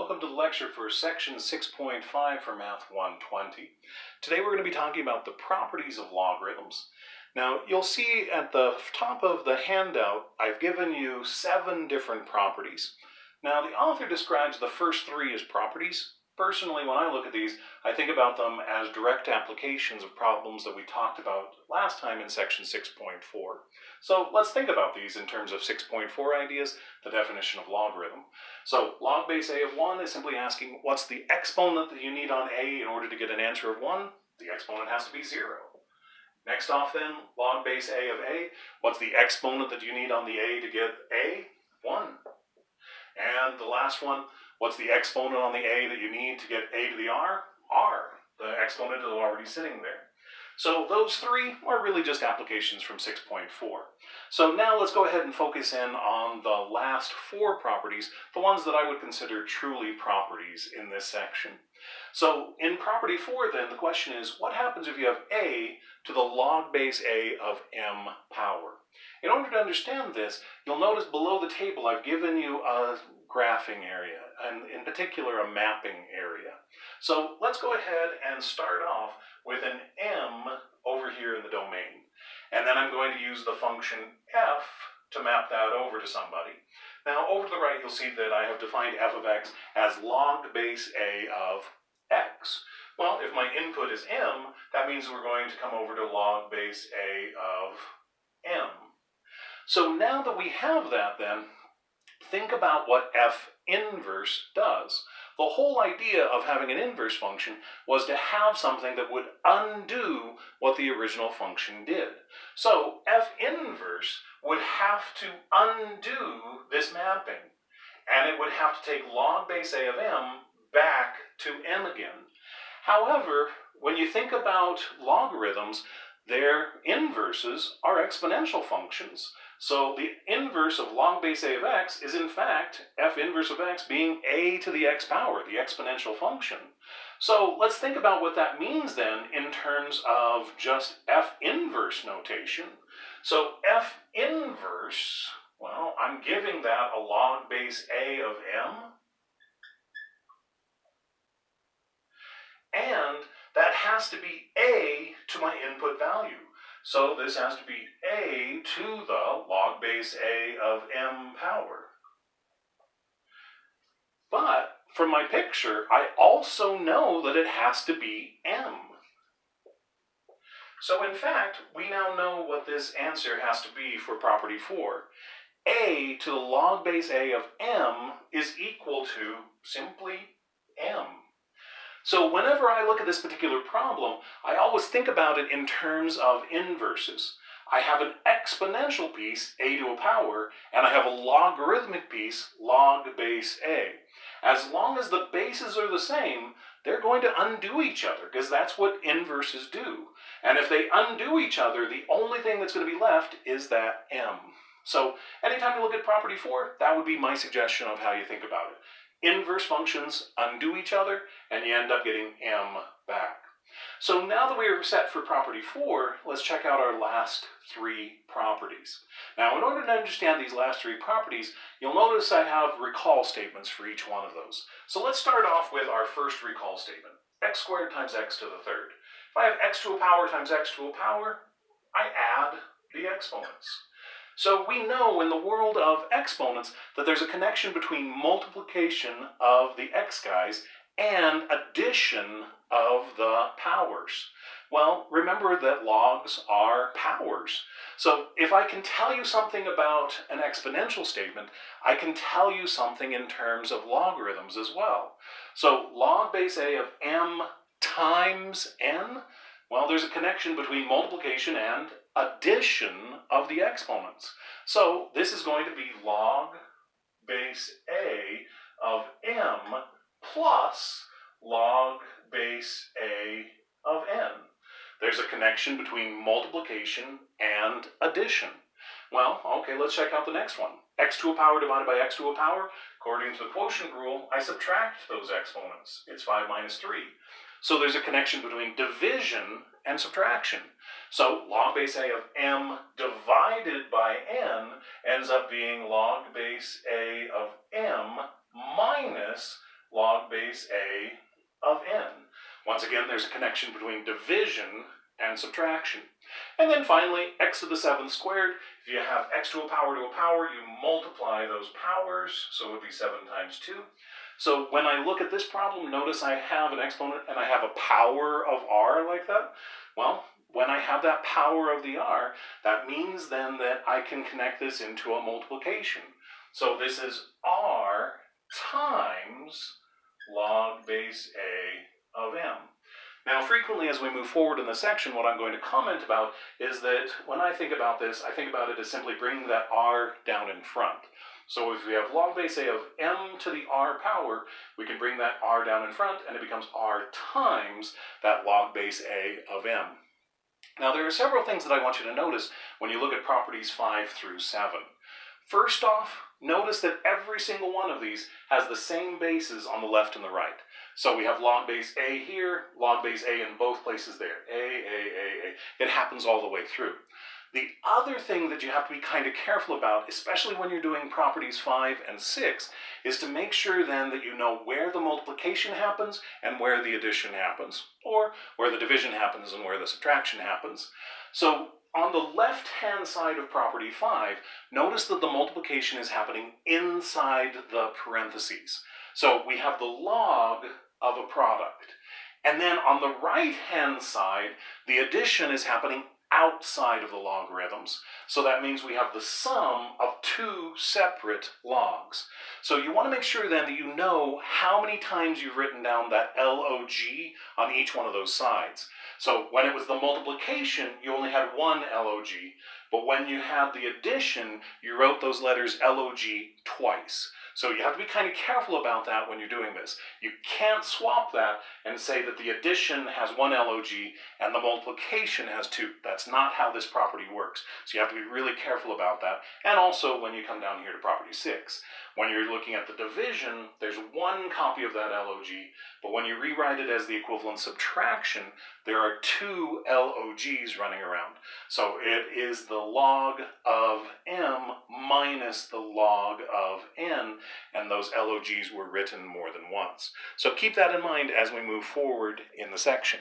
Welcome to the lecture for section 6.5 for Math 120. Today we're going to be talking about the properties of logarithms. Now you'll see at the top of the handout I've given you 7 different properties. Now the author describes the first 3 as properties. Personally, when I look at these, I think about them as direct applications of problems that we talked about last time in section 6.4. So let's think about these in terms of 6.4 ideas, the definition of logarithm. So log base a of 1 is simply asking what's the exponent that you need on a in order to get an answer of 1? The exponent has to be 0. Next off then, log base a of a, what's the exponent that you need on the a to get a? 1. And the last one, what's the exponent on the a that you need to get a to the r? R. The exponent is already sitting there. So those 3 are really just applications from 6.4. So now let's go ahead and focus in on the last 4 properties, the ones that I would consider truly properties in this section. So in property 4 then, the question is, what happens if you have a to the log base a of m power? In order to understand this, you'll notice below the table I've given you a graphing area, and in particular a mapping area. So let's go ahead and start off with an m over here in the domain. And then I'm going to use the function f to map that over to somebody. Now over to the right you'll see that I have defined f of x as log base a of x. Well, if my input is m, that means we're going to come over to log base a of m. So now that we have that then, think about what f inverse does. The whole idea of having an inverse function was to have something that would undo what the original function did. So f inverse would have to undo this mapping, and it would have to take log base a of m back to m again. However, when you think about logarithms, their inverses are exponential functions. So the inverse of log base a of x is in fact f inverse of x being a to the x power, the exponential function. So let's think about what that means then in terms of just f inverse notation. So f inverse, well, I'm giving that a log base a of m. And that has to be a to my input value. So this has to be a to the log base a of m power. But from my picture, I also know that it has to be m. So in fact, we now know what this answer has to be for property 4. A to the log base a of m is equal to simply m. So whenever I look at this particular problem, I always think about it in terms of inverses. I have an exponential piece, a to a power, and I have a logarithmic piece, log base a. As long as the bases are the same, they're going to undo each other, because that's what inverses do. And if they undo each other, the only thing that's going to be left is that m. So anytime you look at property 4, that would be my suggestion of how you think about it. Inverse functions undo each other, and you end up getting m back. So now that we are set for property 4, let's check out our last 3 properties. Now, in order to understand these last 3 properties, you'll notice I have recall statements for each one of those. So let's start off with our first recall statement, x squared times x to the third. If I have x to a power times x to a power, I add the exponents. So we know in the world of exponents that there's a connection between multiplication of the x guys and addition of the powers. Well, remember that logs are powers. So if I can tell you something about an exponential statement, I can tell you something in terms of logarithms as well. So log base a of m times n, well, there's a connection between multiplication and addition of the exponents. So this is going to be log base a of m plus log base a of n. There's a connection between multiplication and addition. Well, okay, let's check out the next one. X to a power divided by x to a power. According to the quotient rule, I subtract those exponents. It's 5 minus 3. So there's a connection between division and subtraction. So log base a of m divided by n ends up being log base a of m minus log base A of n. Once again, there's a connection between division and subtraction. And then finally, x to the 7th squared. If you have x to a power, you multiply those powers, so it would be 7 times 2. So when I look at this problem, notice I have an exponent and I have a power of r like that. Well, when I have that power of the r, that means then that I can connect this into a multiplication. So this is r times log base A of m. Now, frequently as we move forward in the section, what I'm going to comment about is that when I think about this, I think about it as simply bringing that r down in front. So if we have log base A of m to the r power, we can bring that r down in front, and it becomes r times that log base A of m. Now, there are several things that I want you to notice when you look at properties 5 through 7. First off, notice that every single one of these has the same bases on the left and the right. So we have log base A here, log base A in both places there. A. It happens all the way through. The other thing that you have to be kind of careful about, especially when you're doing properties 5 and 6, is to make sure then that you know where the multiplication happens and where the addition happens, or where the division happens and where the subtraction happens. So on the left-hand side of property 5, notice that the multiplication is happening inside the parentheses. So we have the log of a product. And then on the right-hand side, the addition is happening outside of the logarithms. So that means we have the sum of two separate logs. So you want to make sure then that you know how many times you've written down that log on each one of those sides. So when it was the multiplication, you only had one log, but when you had the addition, you wrote those letters log twice. So you have to be kind of careful about that when you're doing this. You can't swap that and say that the addition has one log and the multiplication has two. That's not how this property works. So you have to be really careful about that. And also when you come down here to property 6. When you're looking at the division, there's one copy of that log, but when you rewrite it as the equivalent subtraction, there are two logs running around. So it is the log of m minus the log of n, and those logs were written more than once. So keep that in mind as we move forward in the section.